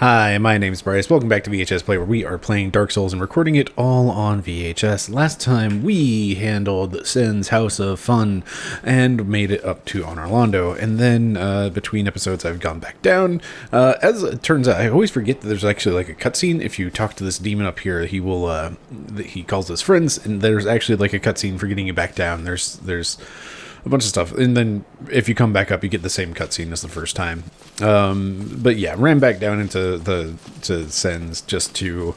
Hi, my name's Bryce. Welcome back to VHS Play, where we are playing Dark Souls and recording it all on VHS. Last time we handled Sin's House of Fun and made it up to Orlando, and then between episodes I've gone back down. As it turns out, I always forget that there's actually like a cutscene. If you talk to this demon up here, he will he calls us friends, and there's actually like a cutscene for getting you back down. There's a bunch of stuff, and then if you come back up, you get the same cutscene as the first time. But yeah, ran back down into Sens just to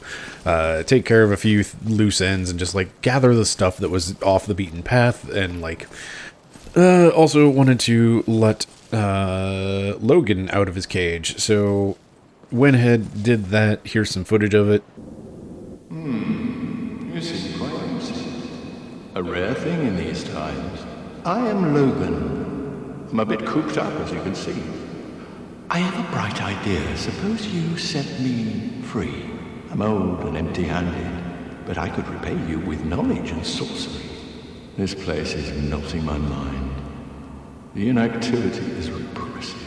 take care of a few loose ends and just like gather the stuff that was off the beaten path, and like also wanted to let Logan out of his cage. So went ahead, did that. Here's some footage of it. You seem quite upset. A rare thing in these times. I am Logan. I'm a bit cooped up, as you can see. I have a bright idea. Suppose you set me free. I'm old and empty-handed, but I could repay you with knowledge and sorcery. This place is melting my mind. The inactivity is repressive.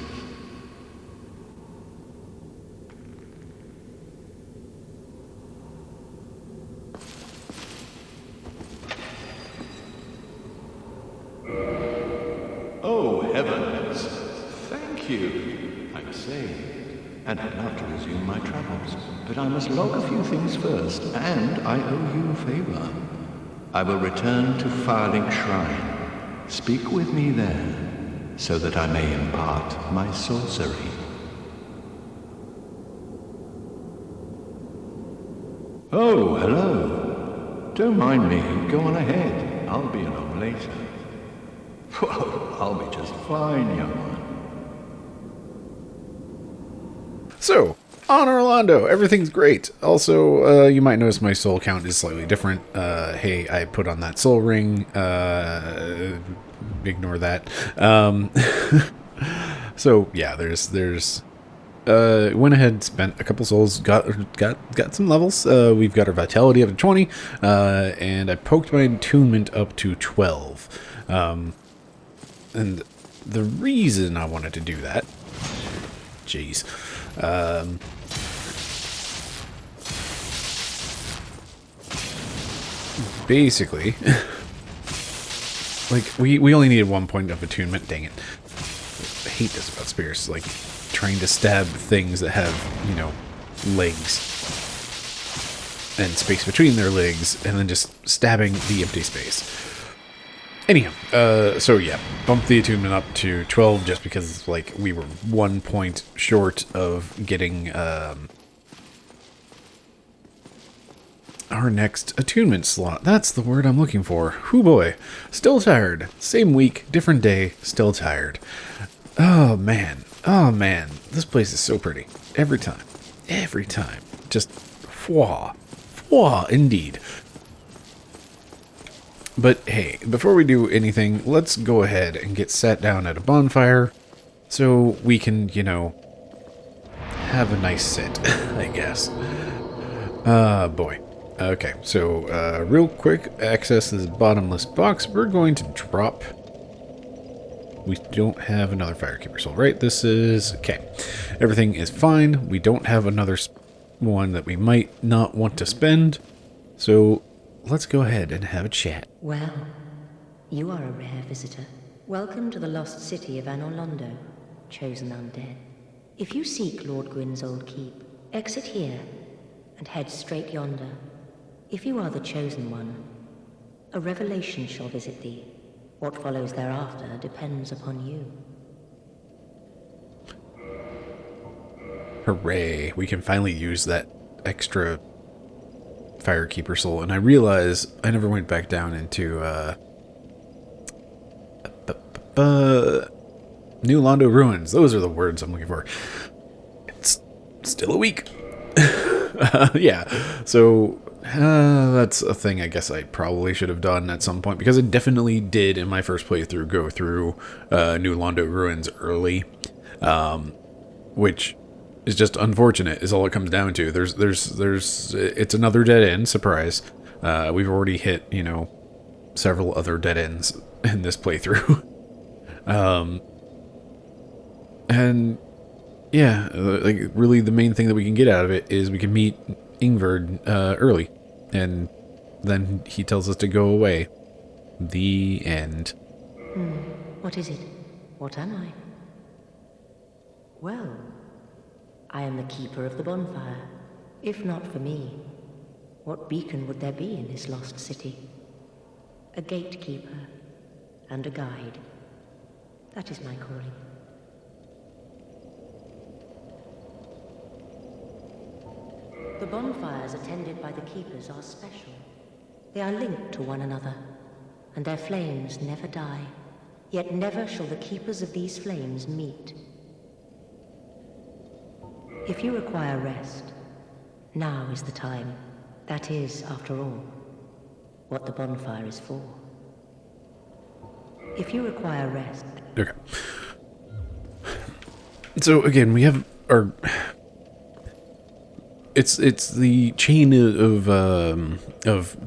Oh, heavens! Thank you. I'm saved, and I'd love to resume my travels, but I must log a few things first, and I owe you a favor. I will return to Firelink Shrine. Speak with me there, so that I may impart my sorcery. Oh, hello. Don't mind me. Go on ahead. I'll be along later. Whoa, I'll be just fine, young one. So, on Orlando, everything's great. Also, you might notice my soul count is slightly different. Hey, I put on that soul ring. Ignore that. So, yeah, there's went ahead, spent a couple souls, got some levels. We've got our vitality up to 20, and I poked my attunement up to 12. And the reason I wanted to do that, jeez, basically, like, we only needed 1 point of attunement, dang it. I hate this about spears, like, trying to stab things that have, you know, legs, and space between their legs, and then just stabbing the empty space. Anyhow, so yeah, bumped the attunement up to 12 just because, like, we were 1 point short of getting our next attunement slot. That's the word I'm looking for. Hoo boy. Still tired. Same week, different day, still tired. Oh man. Oh man. This place is so pretty. Every time. Every time. Just fwa. Fwa indeed. But hey, before we do anything, let's go ahead and get sat down at a bonfire so we can, you know, have a nice sit, I guess. Boy. Okay, so real quick, access this bottomless box. We're going to drop... We don't have another Firekeeper soul, right? This is... Okay. Everything is fine. We don't have another one that we might not want to spend. So... let's go ahead and have a chat. Well, you are a rare visitor. Welcome to the lost city of Orlando, chosen undead. If you seek Lord Gwyn's old keep, exit here and head straight yonder. If you are the chosen one, a revelation shall visit thee. What follows thereafter depends upon you. Hooray, we can finally use that extra Firekeeper soul, and I realize I never went back down into New Londo Ruins. Those are the words I'm looking for. It's still a week. Yeah, so that's a thing I guess I probably should have done at some point, because I definitely did in my first playthrough go through New Londo Ruins early, which is just unfortunate, is all it comes down to. It's another dead end, surprise. We've already hit, you know, several other dead ends in this playthrough. And yeah, like really the main thing that we can get out of it is we can meet Ingvard early, and then he tells us to go away. The end. What is it? What am I? Well, I am the keeper of the bonfire. If not for me, what beacon would there be in this lost city? A gatekeeper and a guide. That is my calling. The bonfires attended by the keepers are special. They are linked to one another, and their flames never die. Yet never shall the keepers of these flames meet. If you require rest, now is the time. That is, after all, what the bonfire is for. If you require rest... Okay. So again, we have our... It's the chain of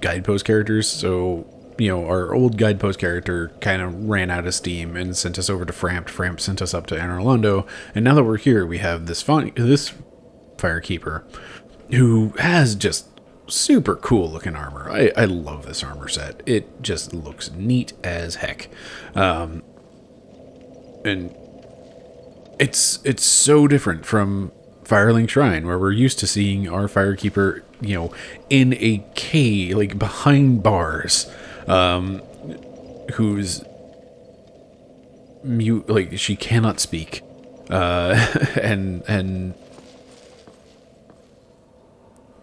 guidepost characters. So, you know, our old guidepost character kind of ran out of steam and sent us over to Frampt. Frampt sent us up to Anor Londo, and now that we're here, we have this Firekeeper who has just super cool looking armor. I love this armor set. It just looks neat as heck, and it's so different from Firelink Shrine, where we're used to seeing our Firekeeper, you know, in a cave, like behind bars, who's mute, like she cannot speak, and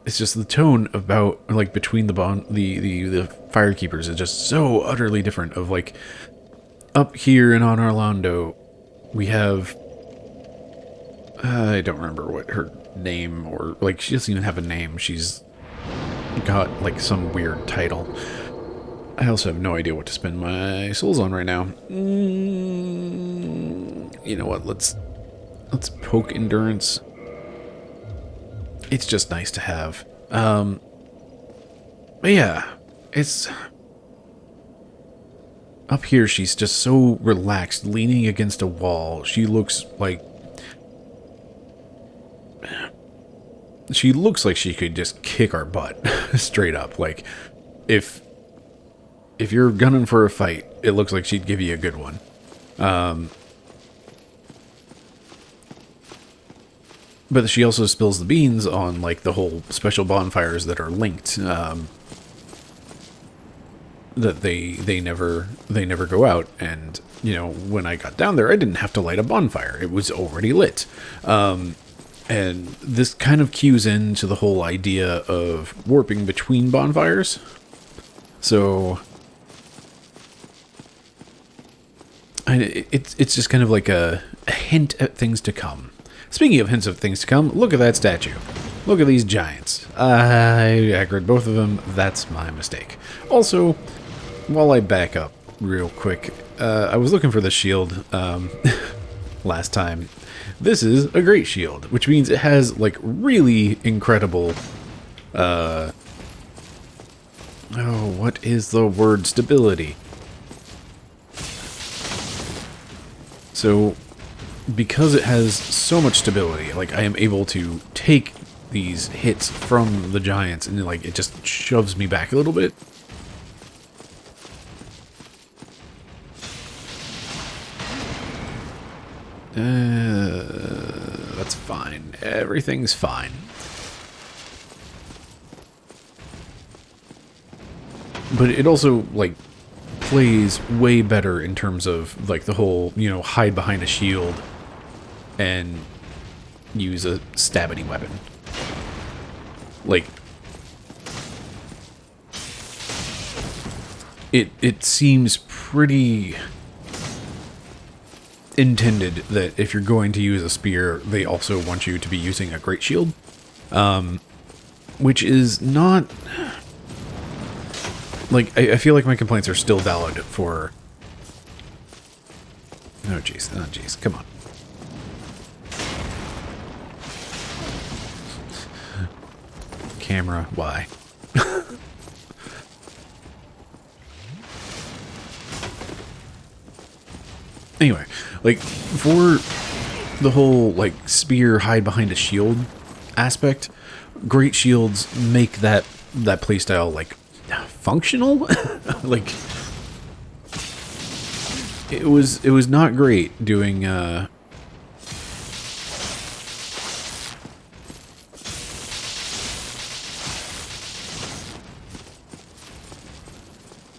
it's just the tone about, like, between the Firekeepers is just so utterly different. Of like, up here in Anor Londo, we have, I don't remember what her name, or like she doesn't even have a name. She's got like some weird title. I also have no idea what to spend my souls on right now. You know what? Let's poke endurance. It's just nice to have. But yeah, it's up here. She's just so relaxed, leaning against a wall. She looks like she could just kick our butt straight up. Like, if you're gunning for a fight, it looks like she'd give you a good one. But she also spills the beans on, like, the whole special bonfires that are linked, that they never go out. And, you know, when I got down there, I didn't have to light a bonfire. It was already lit. And this kind of cues into the whole idea of warping between bonfires. So it's just kind of like a hint at things to come. Speaking of hints of things to come, look at that statue. Look at these giants. I aggroed both of them. That's my mistake. Also, while I back up real quick, I was looking for the shield last time. This is a great shield, which means it has, like, really incredible, what is the word? Stability. So, because it has so much stability, like, I am able to take these hits from the giants and, like, it just shoves me back a little bit. That's fine. Everything's fine. But it also, like, plays way better in terms of, like, the whole, you know, hide behind a shield and use a stabbity weapon. Like, it seems pretty intended that if you're going to use a spear, they also want you to be using a great shield, which is not, like, I feel like my complaints are still valid for, oh jeez, come on. Camera, why? Anyway, like, for the whole, like, spear hide behind a shield aspect, great shields make that playstyle, like, functional. Like, it was not great doing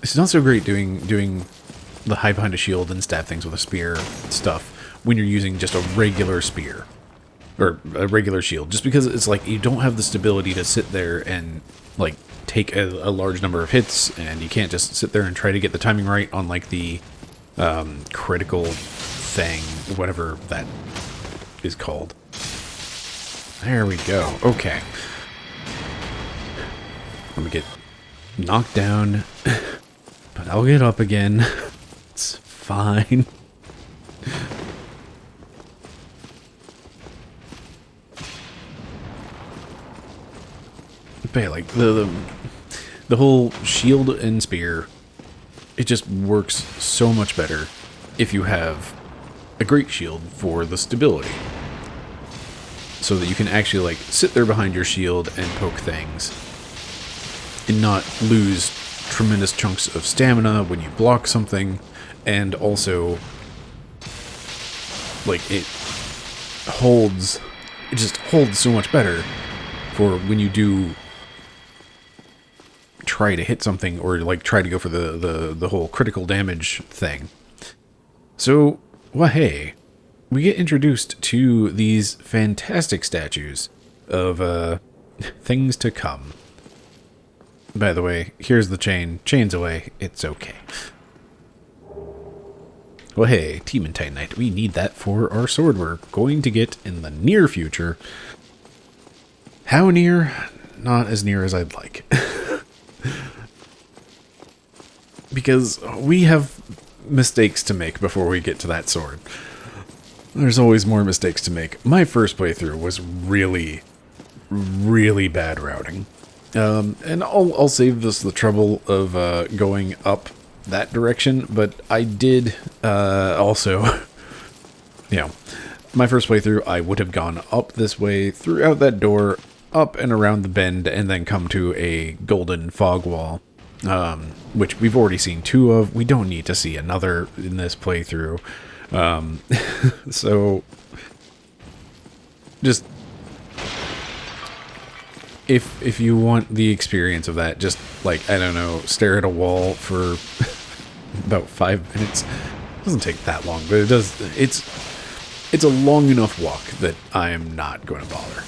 it's not so great doing the hide behind a shield and stab things with a spear stuff when you're using just a regular spear or a regular shield, just because it's like you don't have the stability to sit there and like take a large number of hits, and you can't just sit there and try to get the timing right on like the critical thing, whatever that is called. There we go. Okay. Let me get knocked down, but I'll get up again. It's fine. But yeah, like the whole shield and spear, it just works so much better if you have a great shield for the stability, so that you can actually like sit there behind your shield and poke things and not lose tremendous chunks of stamina when you block something, and also like it just holds so much better for when you do try to hit something, or like try to go for the whole critical damage thing. So, well, hey, we get introduced to these fantastic statues of things to come. By the way, here's the chain. Chain's away. It's okay. Well, hey, Team and Titanite, we need that for our sword we're going to get in the near future. How near? Not as near as I'd like. Because we have mistakes to make before we get to that sword. There's always more mistakes to make. My first playthrough was really, really bad routing. And I'll save this the trouble of going up that direction, but I did also, you know, my first playthrough, I would have gone up this way, through out that door, up and around the bend, and then come to a golden fog wall, which we've already seen 2 of. We don't need to see another in this playthrough. So, just, if you want the experience of that, just, like, I don't know, stare at a wall for about 5 minutes. It doesn't take that long, but it does, it's a long enough walk that I am not going to bother.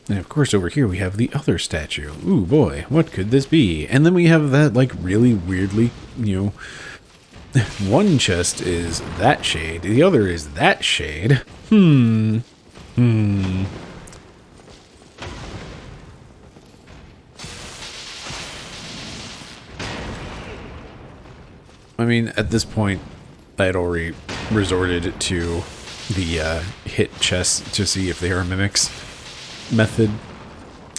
And of course over here we have the other statue. Ooh boy, what could this be? And then we have that like really weirdly, you know, one chest is that shade, the other is that shade. I mean, at this point, I had already resorted to the hit chests to see if they are mimics method,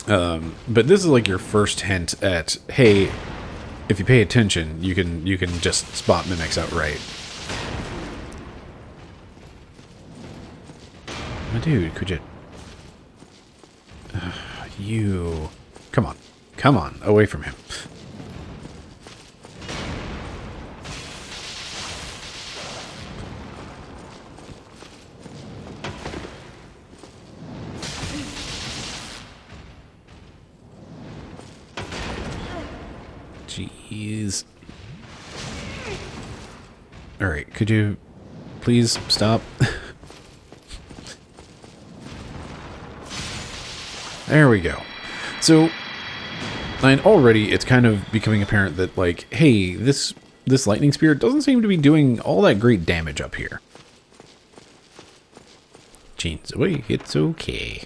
but this is like your first hint at, hey, if you pay attention, you can just spot mimics outright. My dude, could you? You, come on, away from him. Jeez. Alright, could you please stop? There we go. So, and already it's kind of becoming apparent that, like, hey, this lightning spear doesn't seem to be doing all that great damage up here. Chains away, it's okay.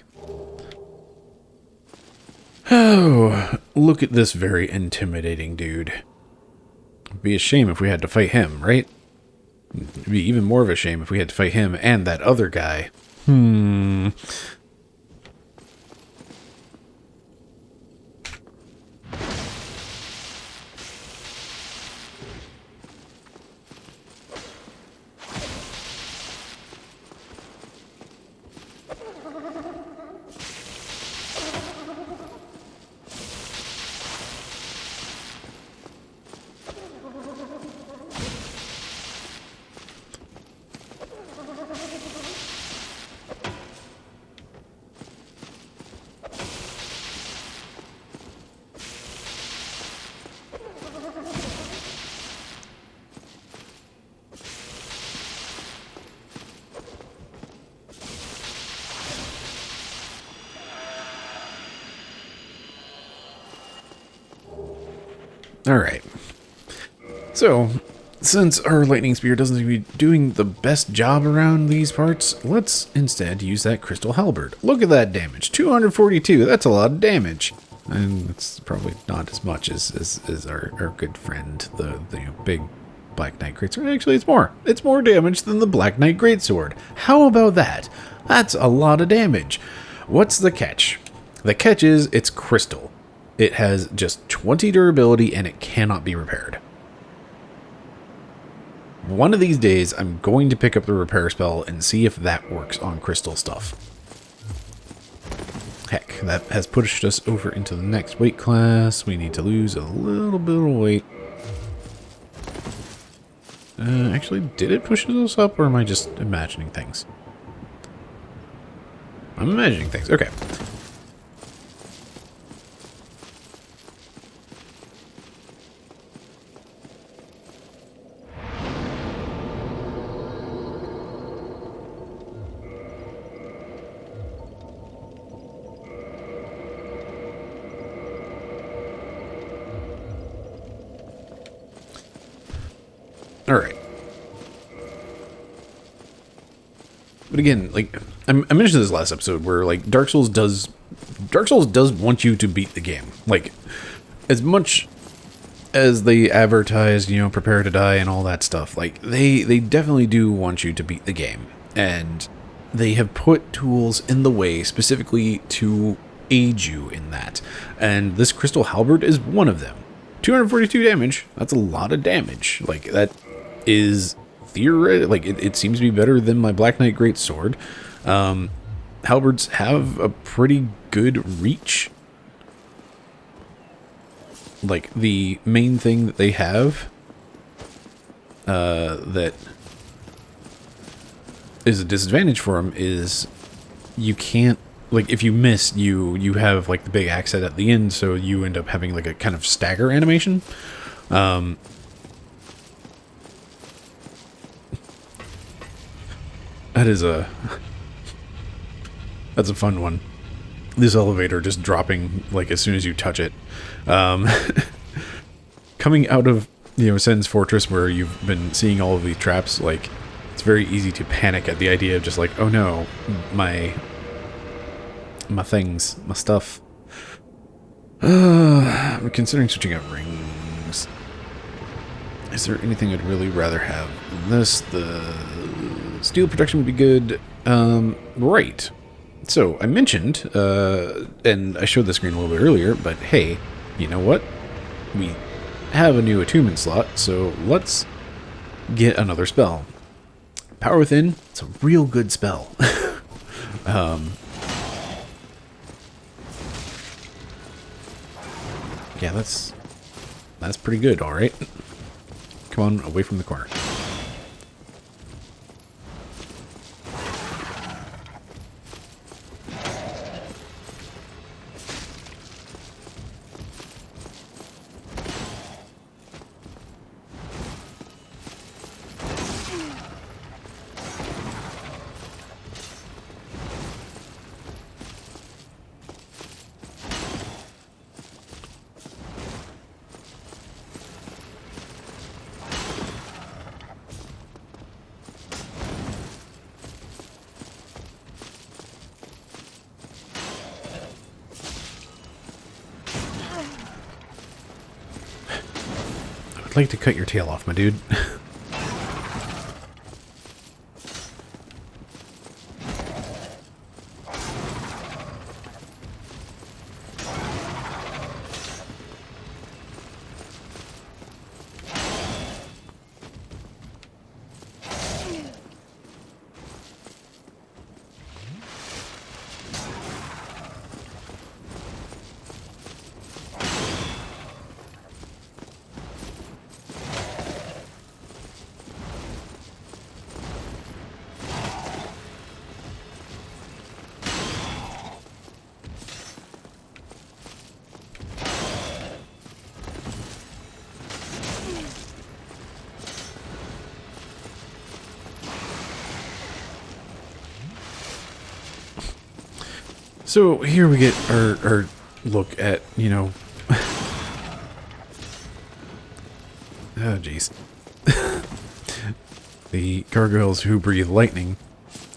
Oh, look at this very intimidating dude. It'd be a shame if we had to fight him, right? It'd be even more of a shame if we had to fight him and that other guy. Alright. So, since our lightning spear doesn't seem to be doing the best job around these parts, let's instead use that crystal halberd. Look at that damage. 242. That's a lot of damage. And it's probably not as much as our good friend, the big Black Knight Greatsword. Actually, it's more. It's more damage than the Black Knight Greatsword. How about that? That's a lot of damage. What's the catch? The catch is it's crystal. It has just 20 durability and it cannot be repaired. One of these days, I'm going to pick up the repair spell and see if that works on crystal stuff. Heck, that has pushed us over into the next weight class. We need to lose a little bit of weight. Actually, did it push us up or am I just imagining things? I'm imagining things. Okay. Alright. But again, like, I mentioned this last episode where, like, Dark Souls does want you to beat the game. Like, as much as they advertise, you know, prepare to die and all that stuff, like, they definitely do want you to beat the game. And they have put tools in the way specifically to aid you in that. And this Crystal Halberd is one of them. 242 damage, that's a lot of damage. Like, that is theoretic. Like, it seems to be better than my Black Knight Greatsword. Halberds have a pretty good reach. Like, the main thing that they have that is a disadvantage for them is you can't, like, if you miss, you have, like, the big axe head at the end, so you end up having, like, a kind of stagger animation. That's a fun one. This elevator just dropping, like, as soon as you touch it. Coming out of, you know, Sen's Fortress where you've been seeing all of these traps, like, it's very easy to panic at the idea of just like, oh no, my things, my stuff. I'm considering switching out rings. Is there anything I'd really rather have than this? The steel protection would be good. Right. So, I mentioned, and I showed the screen a little bit earlier, but hey, you know what? We have a new attunement slot, so let's get another spell. Power Within, it's a real good spell. Yeah, that's pretty good, alright. Come on, away from the corner. I'd like to cut your tail off, my dude. So here we get our look at, you know... oh, jeez. The gargoyles who breathe lightning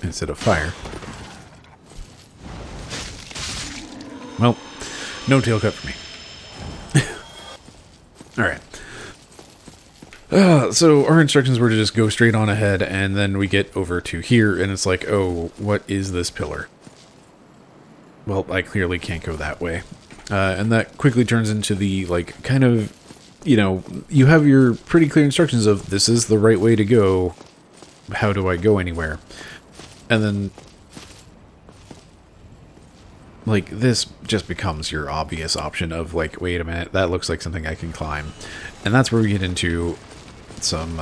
instead of fire. Well, no tail cut for me. Alright. So our instructions were to just go straight on ahead, and then we get over to here, and it's like, oh, what is this pillar? Well, I clearly can't go that way. And that quickly turns into the, like, kind of, you know, you have your pretty clear instructions of, this is the right way to go. How do I go anywhere? And then, like, this just becomes your obvious option of, like, wait a minute, that looks like something I can climb. And that's where we get into some,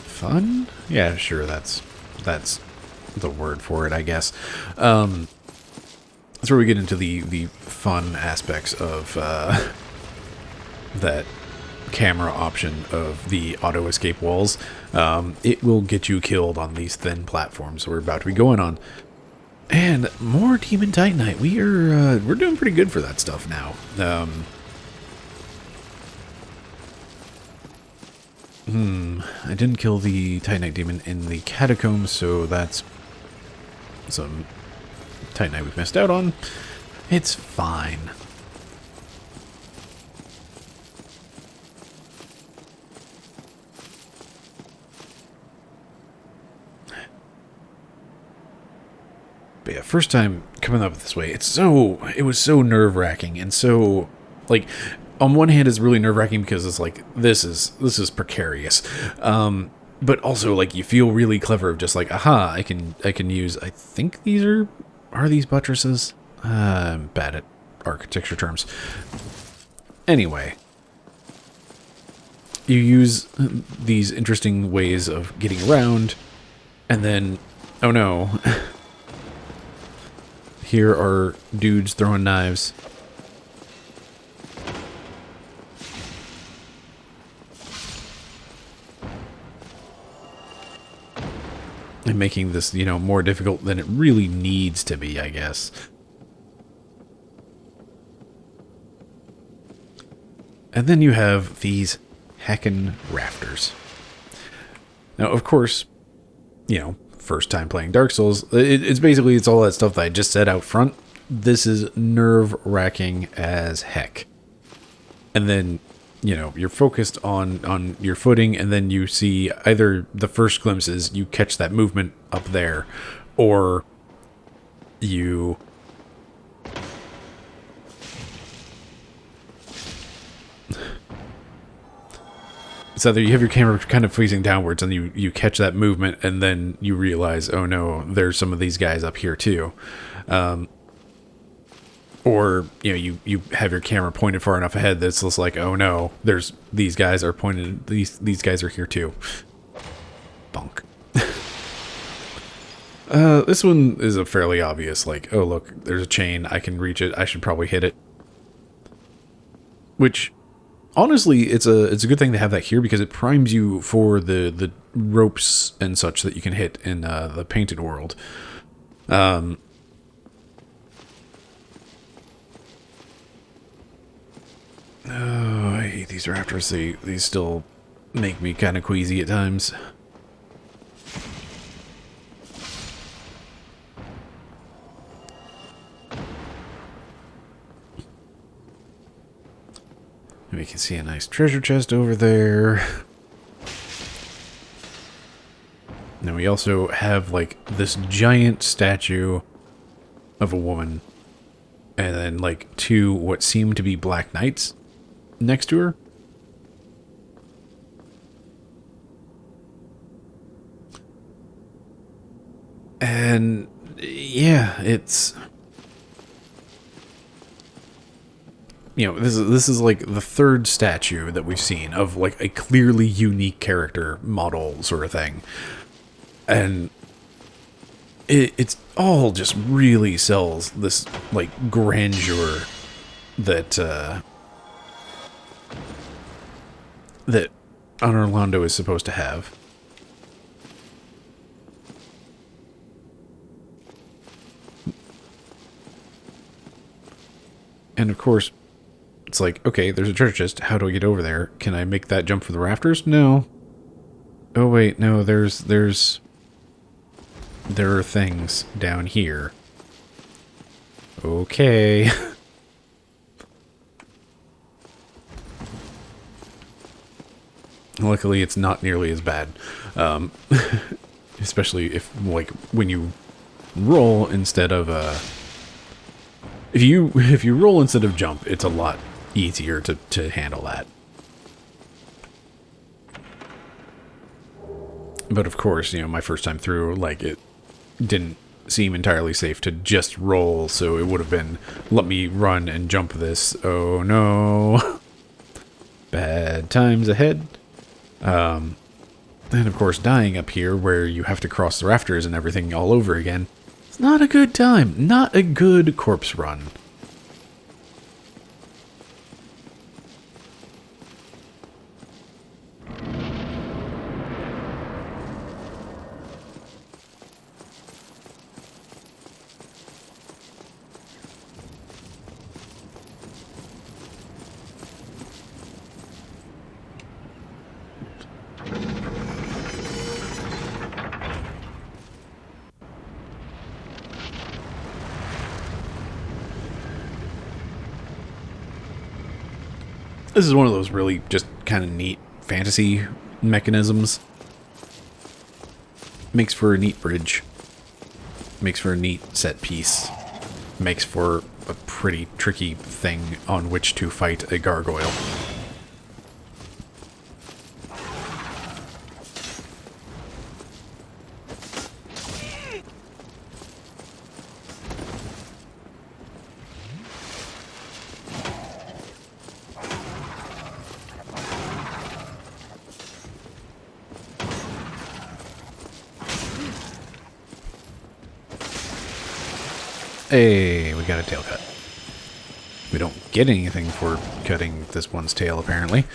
fun? Yeah, sure, that's the word for it, I guess. That's where we get into the fun aspects of that camera option of the auto escape walls. It will get you killed on these thin platforms we're about to be going on. And more Demon Titanite. We're doing pretty good for that stuff now. I didn't kill the Titanite demon in the catacombs, so that's some Titanite we've missed out on. It's fine. But yeah, first time coming up this way, it was so nerve-wracking, and so, like, on one hand it's really nerve-wracking because it's like, this is precarious. But also, like, you feel really clever of just like, aha, I can use, I think these are these buttresses? I'm bad at architecture terms. Anyway, you use these interesting ways of getting around, and then, oh no, here are dudes throwing knives. And making this, you know, more difficult than it really needs to be, I guess. And then you have these heckin' rafters. Now, of course, you know, first time playing Dark Souls, it's all that stuff that I just said out front. This is nerve-wracking as heck. And then, you know, you're focused on your footing, and then you see either the first glimpses, you catch that movement up there, or you... It's either you have your camera kind of facing downwards, and you catch that movement, and then you realize, oh no, there's some of these guys up here too. Or, you know, you have your camera pointed far enough ahead that it's just like, oh no, there's these guys are pointed, these guys are here too. Bunk. This one is a fairly obvious, like, oh look, there's a chain, I can reach it, I should probably hit it. Which, honestly, it's a good thing to have that here, because it primes you for the ropes and such that you can hit in the painted world. Oh, I hate these rafters. They still make me kind of queasy at times. We can see a nice treasure chest over there. Now we also have like this giant statue of a woman. And then like two what seem to be black knights next to her. And yeah, it's, you know, this is like the third statue that we've seen of like a clearly unique character model sort of thing. And it's all just really sells this like grandeur that that Honor Londo is supposed to have. And of course, it's like, okay, there's a treasure chest. How do I get over there? Can I make that jump for the rafters? No. Oh wait, no, there are things down here. Okay. Luckily, it's not nearly as bad. Especially if, like, when you roll instead of, if you roll instead of jump, it's a lot easier to handle that. But of course, you know, my first time through, like, it didn't seem entirely safe to just roll, so it would have been, let me run and jump this. Oh no. Bad times ahead. And of course, dying up here where you have to cross the rafters and everything all over again. It's not a good time. Not a good corpse run. This is one of those really just kind of neat fantasy mechanisms. Makes for a neat bridge. Makes for a neat set piece. Makes for a pretty tricky thing on which to fight a gargoyle. Hey, we got a tail cut. We don't get anything for cutting this one's tail, apparently.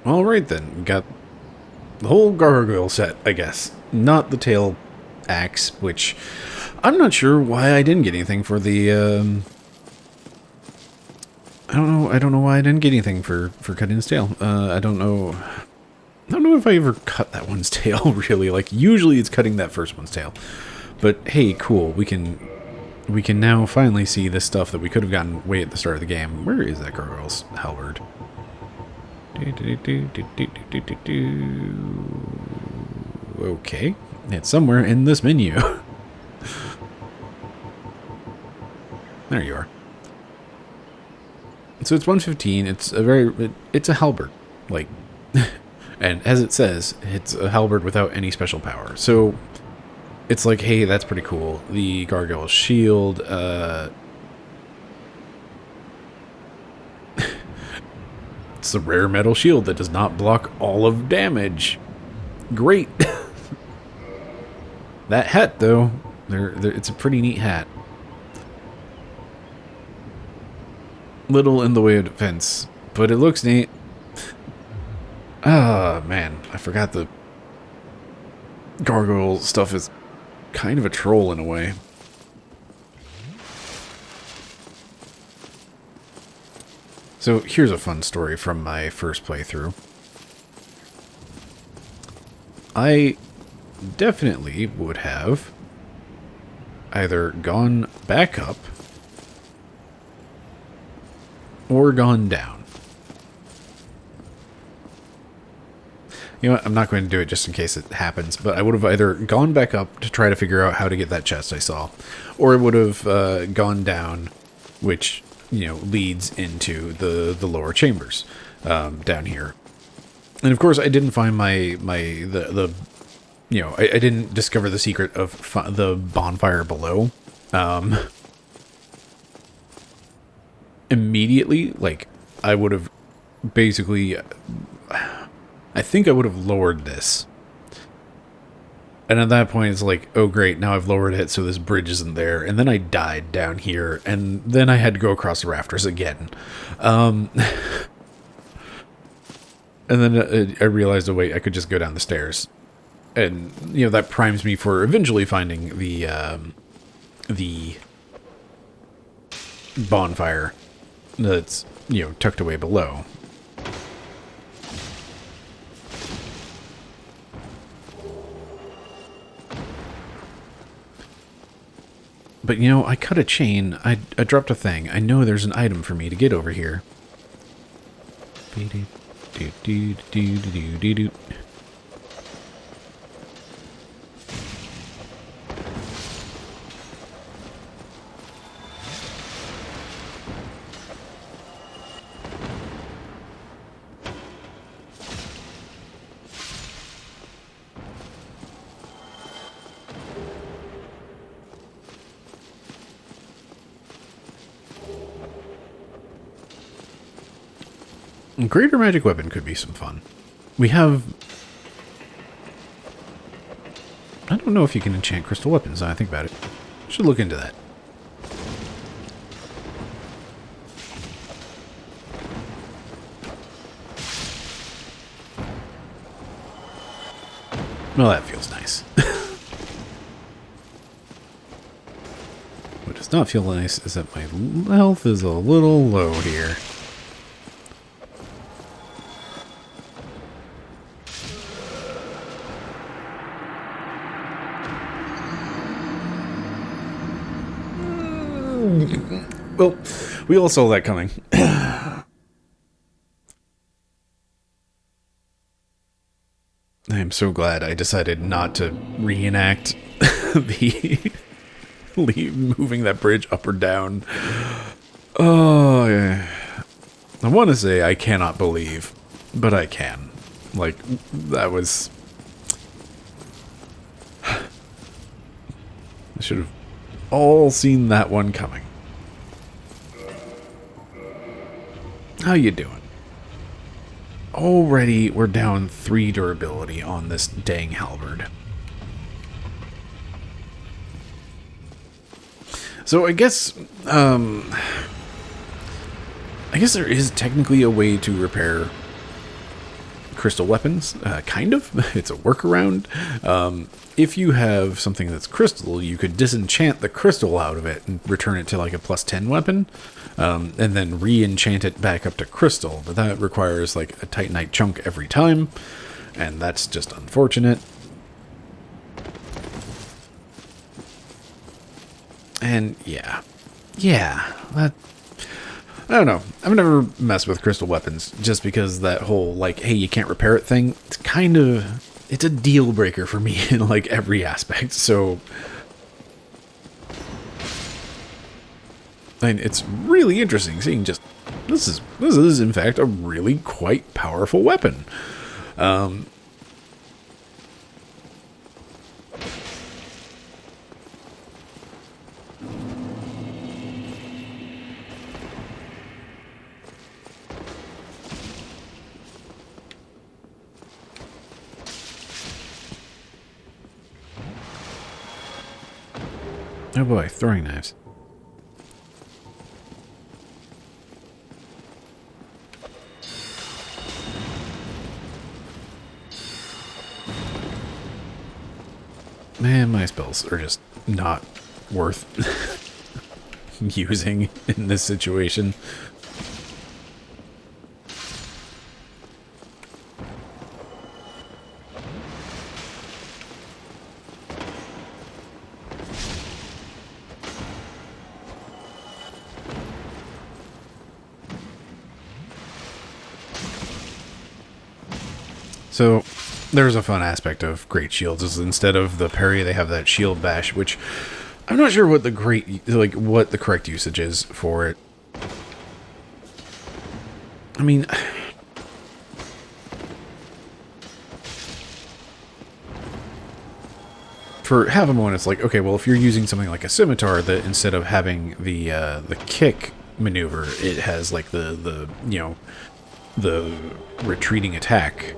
Alright then, we got the whole gargoyle set, I guess. Not the tail axe, which I'm not sure why I didn't get anything for the, I don't know why I didn't get anything for cutting his tail. I don't know if I ever cut that one's tail, really. Like, usually it's cutting that first one's tail. But, hey, cool, we can now finally see this stuff that we could have gotten way at the start of the game. Where is that gargoyle's halberd? Okay, it's somewhere in this menu. There you are. So it's 115. It's a halberd, like, and as it says, it's a halberd without any special power. So it's like, hey, that's pretty cool. The gargoyle shield. It's a rare metal shield that does not block all of damage. Great. That hat, though, it's a pretty neat hat. Little in the way of defense, but it looks neat. Ah, man, I forgot the gargoyle stuff is kind of a troll in a way. So here's a fun story from my first playthrough. I definitely would have either gone back up or gone down. You know what? I'm not going to do it just in case it happens, but I would have either gone back up to try to figure out how to get that chest I saw, or it would have gone down, which, you know, leads into the lower chambers down here. And of course, I didn't find the you know, I didn't discover the secret of the bonfire below. Immediately, like, I would have basically, I think I would have lowered this. And at that point, it's like, oh great, now I've lowered it so this bridge isn't there. And then I died down here, and then I had to go across the rafters again. And then I realized, oh wait, I could just go down the stairs. And, you know, that primes me for eventually finding the bonfire that's, you know, tucked away below. But, you know, I cut a chain. I dropped a thing. I know there's an item for me to get over here. Greater magic weapon could be some fun. We have... I don't know if you can enchant crystal weapons, now I think about it. Should look into that. Well, that feels nice. What does not feel nice is that my health is a little low here. Well, we all saw that coming. I am so glad I decided not to reenact the moving that bridge up or down. Oh, yeah. I want to say I cannot believe, but I can. Like, that was... I should have all seen that one coming. How you doing? Already, we're down 3 durability on this dang halberd. So I guess there is technically a way to repair crystal weapons, kind of. It's a workaround. If you have something that's crystal, you could disenchant the crystal out of it and return it to like a +10 weapon, and then re-enchant it back up to crystal. But that requires like a titanite chunk every time, and that's just unfortunate. And yeah, that... I don't know. I've never messed with crystal weapons just because that whole, like, hey, you can't repair it thing, it's kind of... It's a deal breaker for me in, like, every aspect, so... I mean, it's really interesting seeing just... This is in fact, a really quite powerful weapon. Oh boy, throwing knives. Man, my spells are just not worth using in this situation. So there's a fun aspect of great shields is instead of the parry, they have that shield bash, which I'm not sure what the what the correct usage is for it. I mean, for half a moment, it's like, okay, well, if you're using something like a scimitar, that instead of having the kick maneuver, it has like the retreating attack.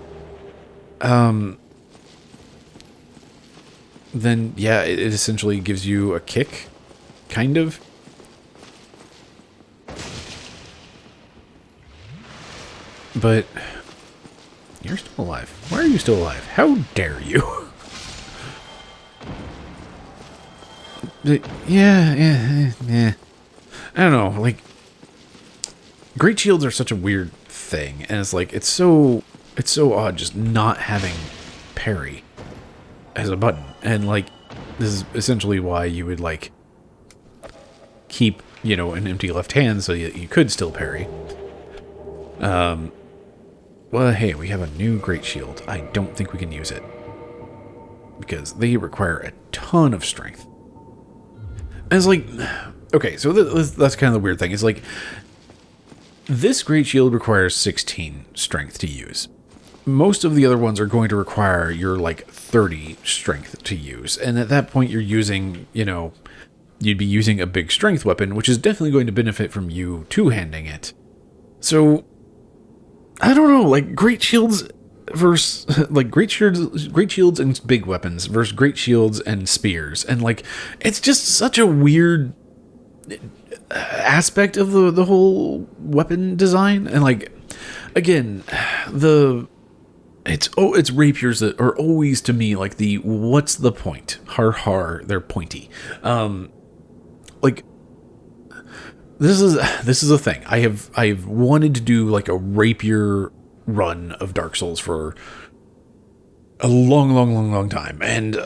Then yeah, it essentially gives you a kick, kind of. But you're still alive. Why are you still alive? How dare you? Yeah. I don't know, like, great shields are such a weird thing, and it's like, it's so odd just not having parry as a button. And like, this is essentially why you would like keep, an empty left hand so you could still parry. Well, hey, we have a new great shield. I don't think we can use it because they require a ton of strength. And it's like, okay, so that's kind of the weird thing. It's like, this great shield requires 16 strength to use. Most of the other ones are going to require your, like, 30 strength to use. And at that point, you're using, you'd be using a big strength weapon, which is definitely going to benefit from you two-handing it. So, I don't know, like, great shields versus, like, great shields and big weapons versus great shields and spears. And, like, it's just such a weird aspect of the whole weapon design. And, like, again, it's rapiers that are always, to me, like, what's the point? Har, they're pointy. Like, this is a thing. I've wanted to do, like, a rapier run of Dark Souls for a long time, and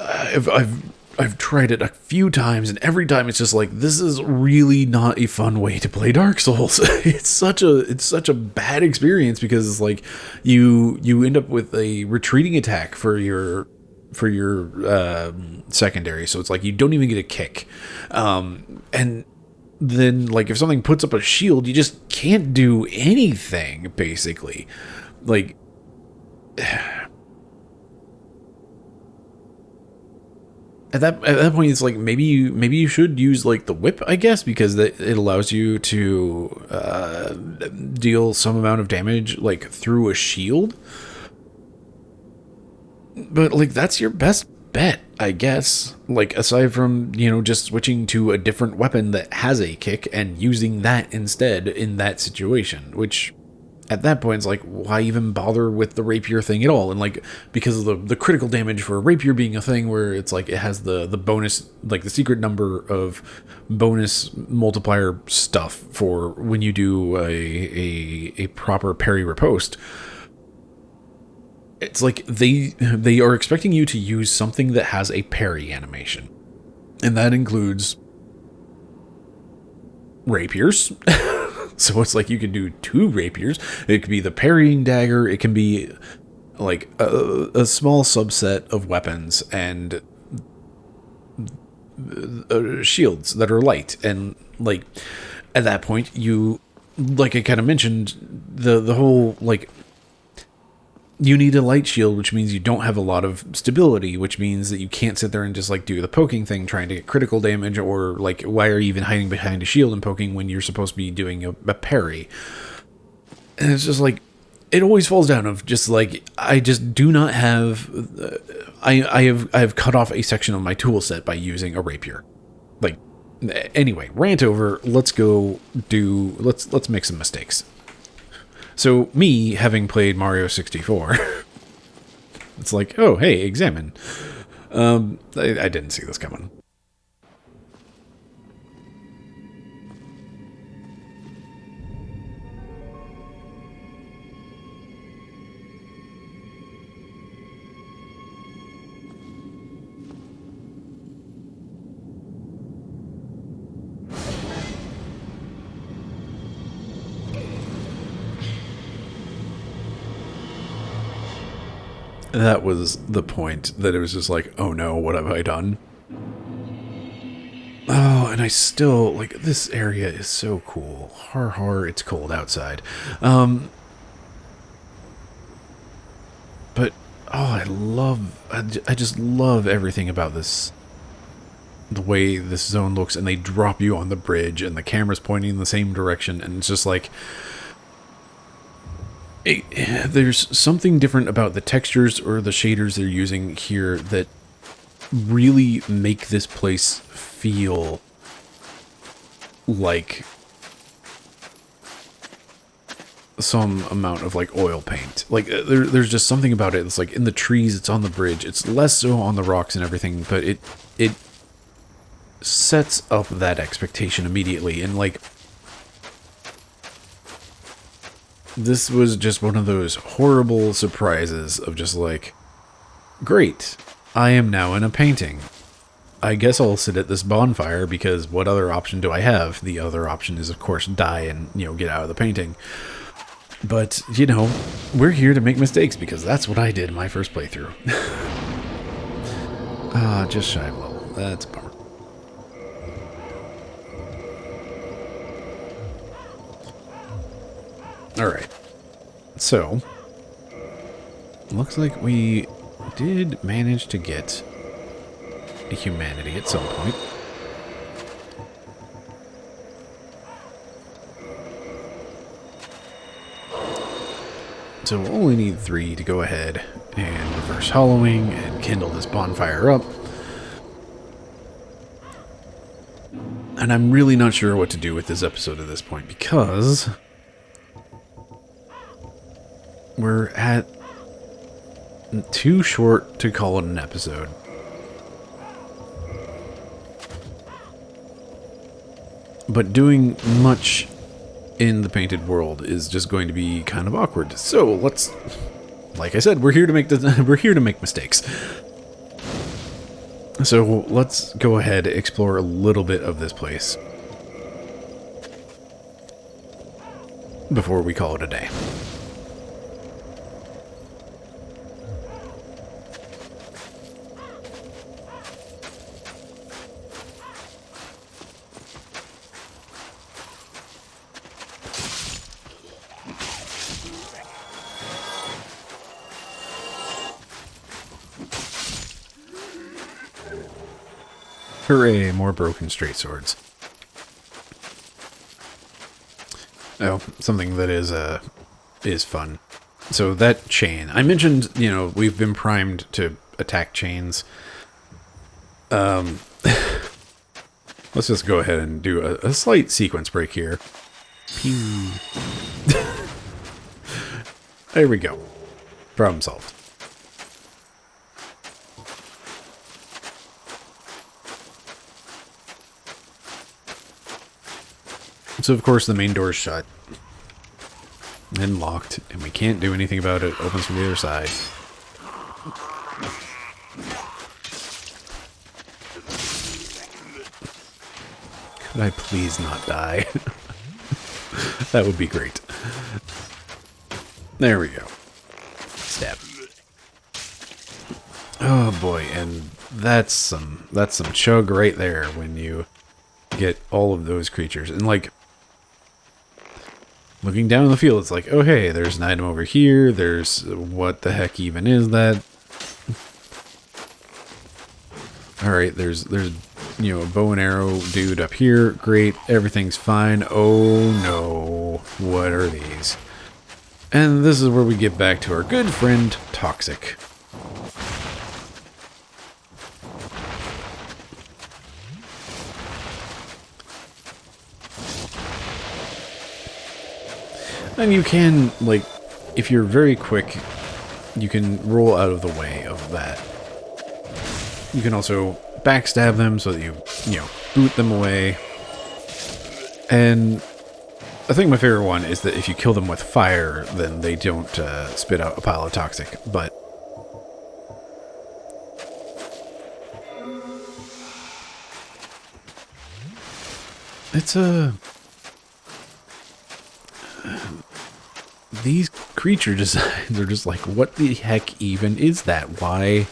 I've tried it a few times, and every time it's just like, this is really not a fun way to play Dark Souls. It's such a bad experience because it's like you end up with a retreating attack for your secondary, so it's like you don't even get a kick, and then, like, if something puts up a shield, you just can't do anything, basically. Like, at that point, it's like, maybe you should use, like, the whip, I guess, because it allows you to deal some amount of damage, like, through a shield. But, like, that's your best bet, I guess. Like, aside from, just switching to a different weapon that has a kick and using that instead in that situation, which at that point it's like, why even bother with the rapier thing at all? And, like, because of the critical damage for a rapier being a thing where it's like it has the bonus, like, the secret number of bonus multiplier stuff for when you do a proper parry riposte. It's like they are expecting you to use something that has a parry animation. And that includes rapiers. So it's like you can do 2 rapiers. It could be the parrying dagger. It can be like a small subset of weapons and shields that are light. And, like, at that point, you, like I kind of mentioned, the whole, like, you need a light shield, which means you don't have a lot of stability, which means that you can't sit there and just, like, do the poking thing trying to get critical damage, or, like, why are you even hiding behind a shield and poking when you're supposed to be doing a parry? And it's just like, it always falls down of just, like, I just do not have, I have cut off a section of my tool set by using a rapier. Like, anyway, rant over, let's make some mistakes. So, me, having played Mario 64, it's like, oh, hey, examine. I didn't see this coming. That was the point, that it was just like, oh no, what have I done? Oh, and I still, like, this area is so cool. Har har, it's cold outside. But, oh, I just love everything about this. The way this zone looks, and they drop you on the bridge, and the camera's pointing in the same direction, and it's just like... there's something different about the textures or the shaders they're using here that really make this place feel like some amount of like oil paint. Like there's just something about it. It's like in the trees, it's on the bridge. It's less so on the rocks and everything, but it sets up that expectation immediately. And like, this was just one of those horrible surprises of just like, great, I am now in a painting. I guess I'll sit at this bonfire, because what other option do I have? The other option is, of course, die and, you know, get out of the painting. But, you know, we're here to make mistakes, because that's what I did in my first playthrough. Just shy of level. That's a bummer. Alright. So, looks like we did manage to get humanity at some point. So we'll only need 3 to go ahead and reverse hollowing and kindle this bonfire up. And I'm really not sure what to do with this episode at this point, because we're at too short to call it an episode. But doing much in the painted world is just going to be kind of awkward. So let's, like I said, we're here to make mistakes. So let's go ahead and explore a little bit of this place before we call it a day. Hooray, more broken straight swords. Oh, something that is fun. So that chain. I mentioned, you know, we've been primed to attack chains. Let's just go ahead and do a slight sequence break here. Pew. There we go. Problem solved. So, of course, the main door is shut and locked, and we can't do anything about it. It opens from the other side. Could I please not die? That would be great. There we go. Stab. Oh boy, and that's some chug right there when you get all of those creatures. And like, looking down the field, it's like, oh hey, there's an item over here, there's, what the heck even is that? Alright, there's you know, a bow and arrow dude up here, great, everything's fine. Oh no, what are these? And this is where we get back to our good friend, Toxic. And you can, like, if you're very quick, you can roll out of the way of that. You can also backstab them so that you know, boot them away. And I think my favorite one is that if you kill them with fire, then they don't spit out a pile of toxic. But it's a... These creature designs are just like, what the heck even is that? Why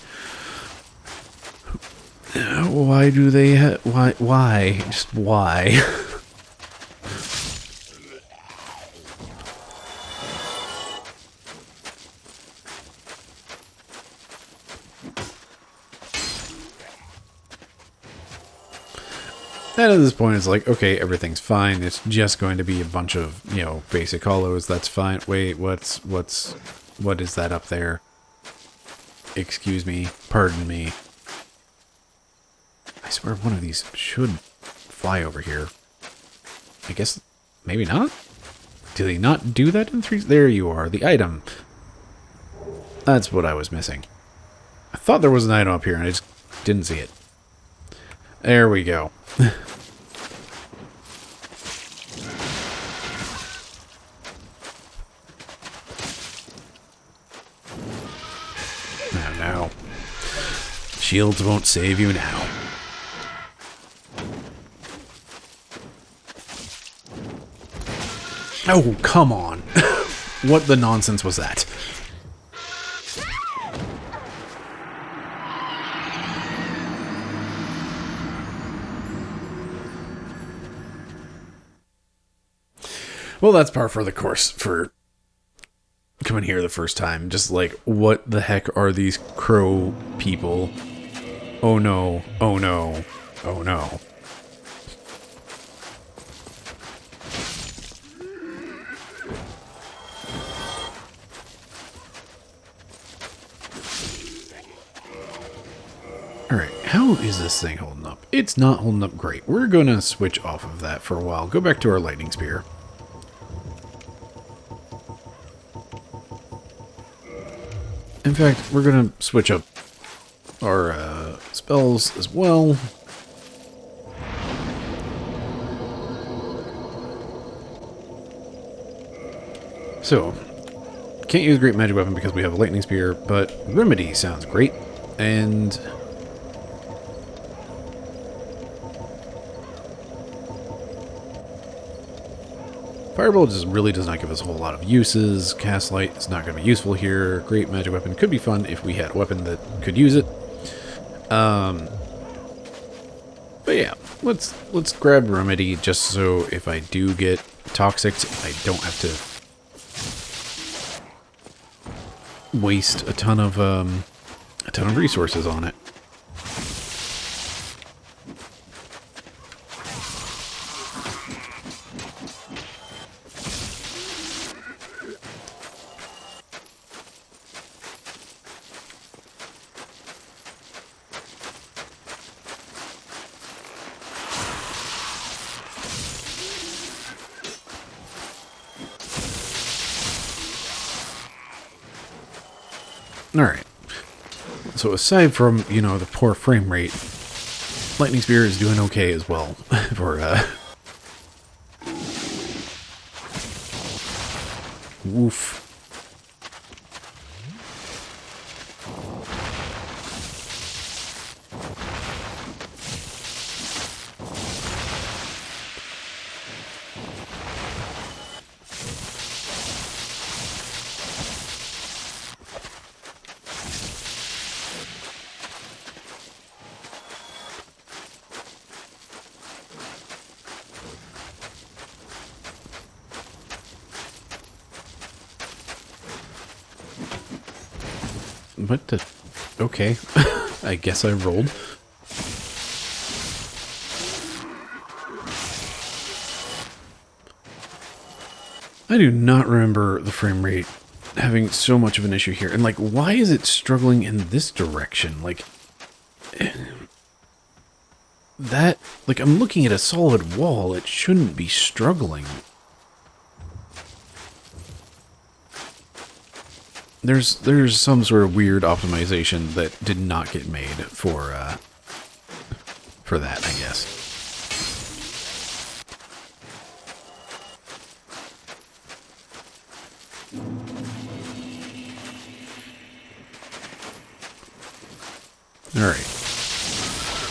do they why? Just why? And at this point, it's like, okay, everything's fine. It's just going to be a bunch of, basic hollows. That's fine. Wait, what is that up there? Excuse me. Pardon me. I swear one of these should fly over here. I guess, maybe not? Do they not do that in 3? There you are, the item. That's what I was missing. I thought there was an item up here, and I just didn't see it. There we go. No. Shields won't save you now. Oh, come on. What the nonsense was that? Well, that's par for the course for coming here the first time. Just like, what the heck are these crow people? Oh no, oh no, oh no. Alright, how is this thing holding up? It's not holding up great. We're gonna switch off of that for a while. Go back to our lightning spear. In fact, we're gonna switch up our spells as well. So, can't use Great Magic Weapon because we have a Lightning Spear, but Remedy sounds great. And Firebolt just really does not give us a whole lot of uses. Cast Light is not going to be useful here. Great Magic Weapon could be fun if we had a weapon that could use it. But yeah, let's grab Remedy just so if I do get toxic, I don't have to waste a ton of resources on it. Alright, so aside from, the poor frame rate, Lightning Spear is doing okay as well for, woof. What the... Okay. I guess I rolled. I do not remember the frame rate having so much of an issue here. And, why is it struggling in this direction? That... I'm looking at a solid wall. It shouldn't be struggling. There's some sort of weird optimization that did not get made for that, I guess. All right,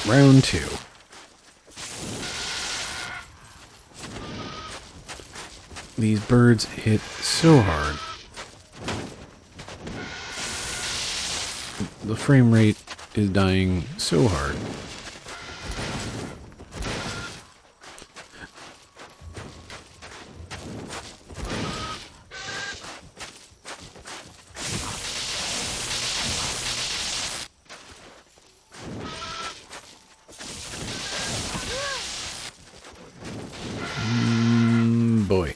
round 2. These birds hit so hard. the frame rate is dying so hard. Boy.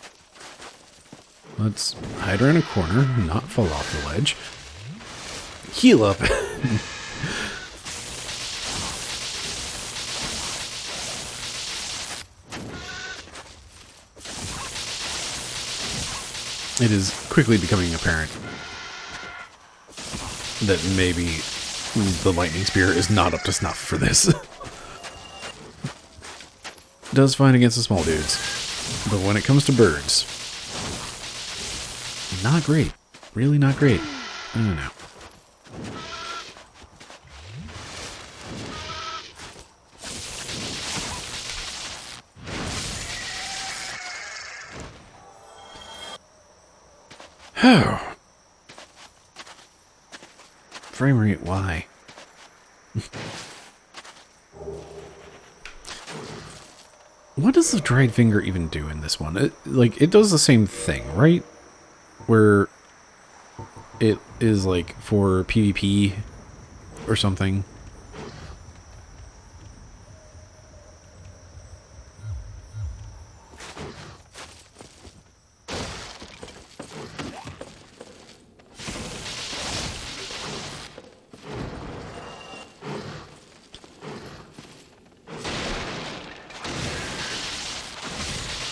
Let's hide around a corner, not fall off the ledge. Heal up. It is quickly becoming apparent that maybe the lightning spear is not up to snuff for this. Does fine against the small dudes, but when it comes to birds, not great. Really not great. I don't know. Oh. Frame rate, why? What does the dried finger even do in this one? It does the same thing, right? Where it is like for PvP or something.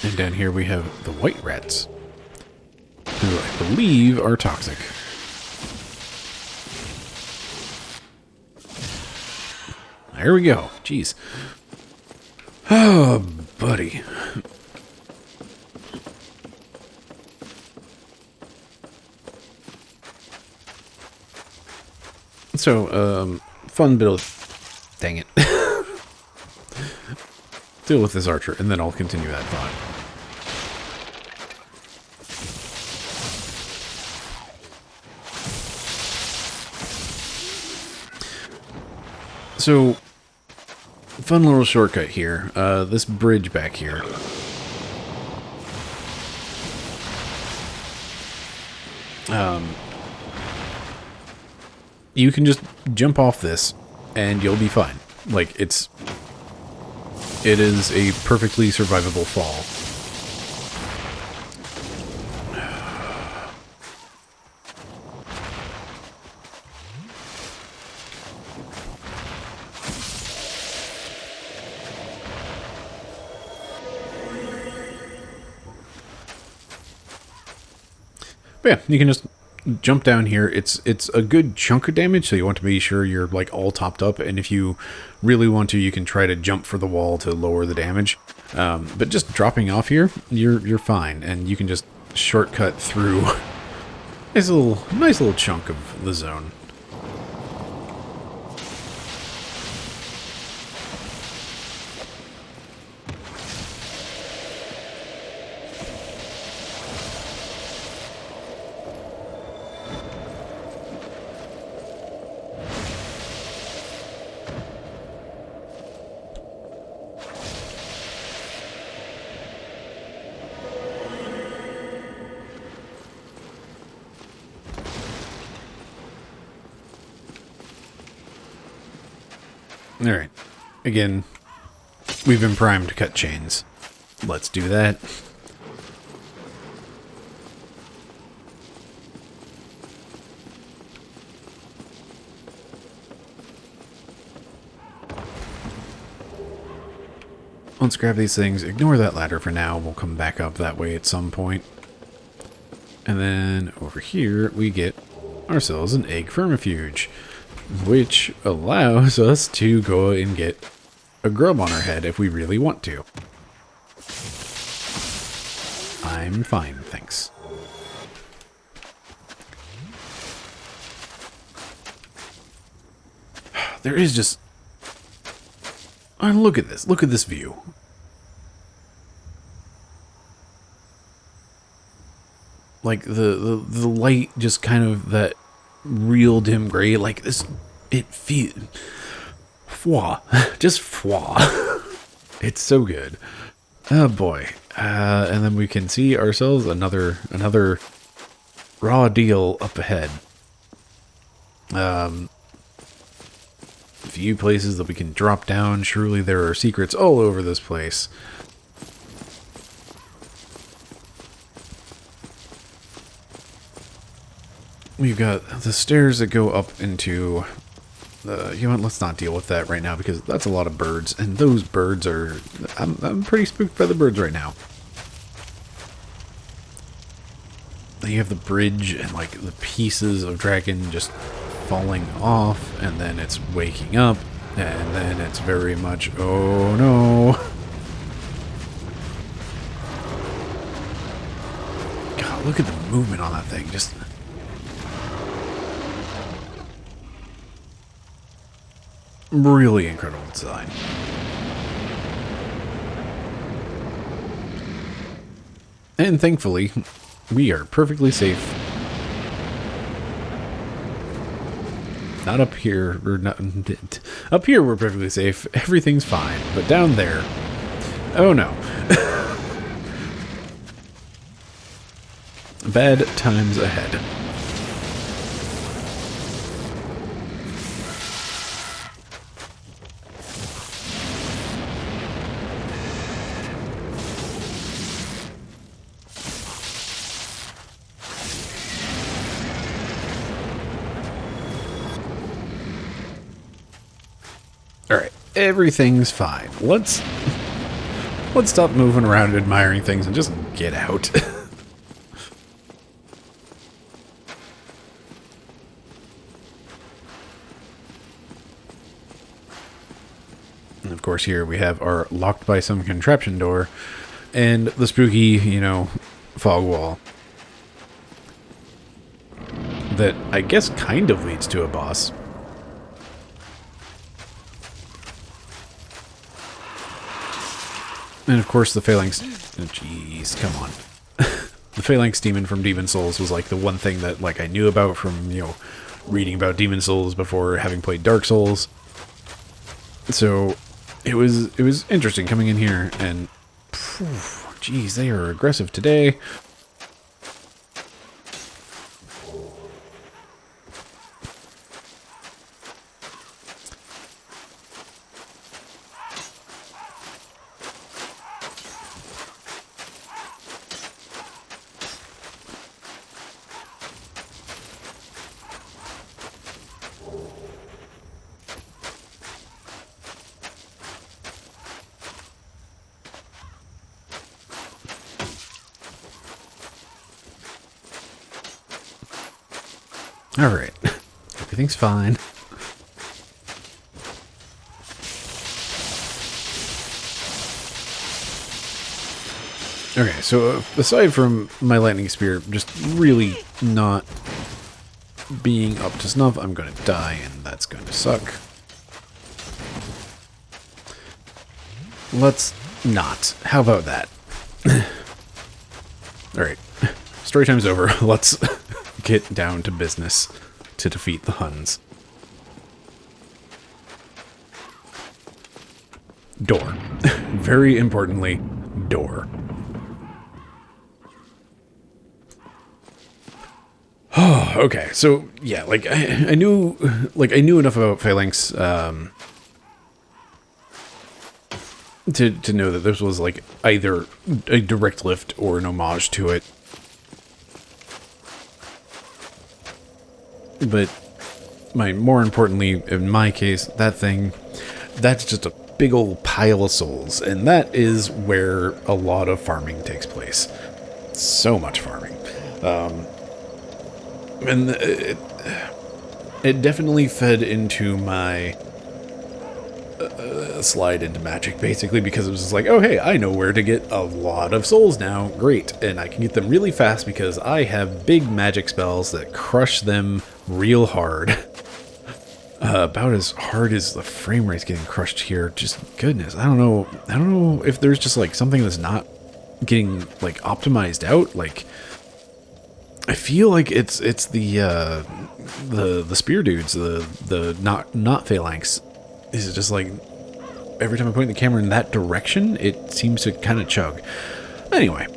And down here we have the white rats, who I believe are toxic. There we go. Jeez. Oh, buddy. So, fun bit of... Dang it. Deal with this archer, and then I'll continue that thought. So, fun little shortcut here. This bridge back here. You can just jump off this, and you'll be fine. Like, it is a perfectly survivable fall. But yeah, you can just jump down here. It's a good chunk of damage, so you want to be sure you're like all topped up, and if you really want to, you can try to jump for the wall to lower the damage. But just dropping off here, you're fine, and you can just shortcut through nice little chunk of the zone. Alright. Again, we've been primed to cut chains. Let's do that. Let's grab these things. Ignore that ladder for now. We'll come back up that way at some point. And then over here, we get ourselves an egg vermifuge, which allows us to go and get a grub on our head if we really want to. I'm fine, thanks. There is just... Oh, look at this. Look at this view. Like, the light just kind of that real dim gray. Like, this It feels... Fwa. Just fwa. It's so good. Oh boy. And then we can see ourselves another raw deal up ahead. A few places that we can drop down. Surely there are secrets all over this place. We've got the stairs that go up into... you know what, let's not deal with that right now because that's a lot of birds. And those birds are... I'm pretty spooked by the birds right now. You have the bridge and like the pieces of dragon just falling off. And then it's waking up. And then it's very much... Oh no. God, look at the movement on that thing. Just... really incredible design. And thankfully, we are perfectly safe. Not up here, or not up here we're perfectly safe. Everything's fine, but down there, oh no. Bad times ahead. Alright, everything's fine. Let's stop moving around and admiring things and just get out. And of course here we have our locked by some contraption door and the spooky, you know, fog wall. That I guess kind of leads to a boss. And of course the Phalanx... Oh, jeez, come on. The Phalanx demon from Demon Souls was like the one thing that like I knew about from, you know, reading about Demon Souls before having played Dark Souls. So it was interesting coming in here and... Jeez, they are aggressive today. Alright, everything's fine. Okay, so aside from my lightning spear just really not being up to snuff, I'm going to die, and that's going to suck. Let's not. How about that? Alright, story time's over. Let's get down to business to defeat the Huns. Door. Very importantly, door. Oh, okay. So yeah, like I knew enough about Phalanx to know that this was like either a direct lift or an homage to it. But more importantly, in my case, that's just a big old pile of souls, and that is where a lot of farming takes place. So much farming. And it definitely fed into my slide into magic, basically, because it was just like, oh hey, I know where to get a lot of souls now. Great. And I can get them really fast because I have big magic spells that crush them real hard. About as hard as the frame rate's getting crushed here. Just goodness, I don't know if there's just like something that's not getting like optimized out. Like I feel like it's the spear dudes, the not phalanx. Is it just like every time I'm pointing the camera in that direction, it seems to kind of chug. Anyway,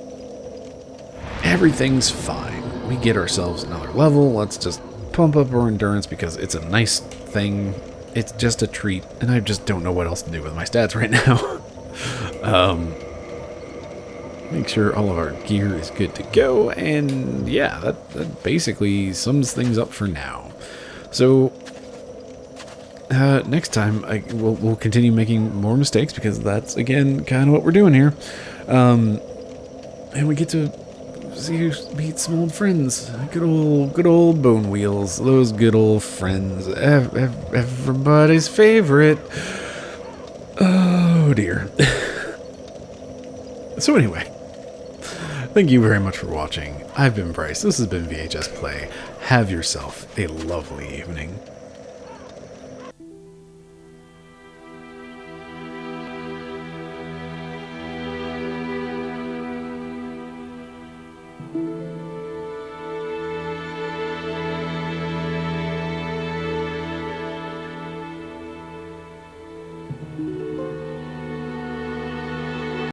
everything's fine. We get ourselves another level. Let's just pump up our endurance because it's a nice thing. It's just a treat, and I just don't know what else to do with my stats right now. Make sure all of our gear is good to go, and yeah, that basically sums things up for now. So next time we'll continue making more mistakes because that's again kind of what we're doing here, and we get to meet some old friends, good old Bone Wheels, those good old friends, everybody's favorite. Oh dear. So anyway, thank you very much for watching. I've been Bryce. This has been VHS Play. Have yourself a lovely evening.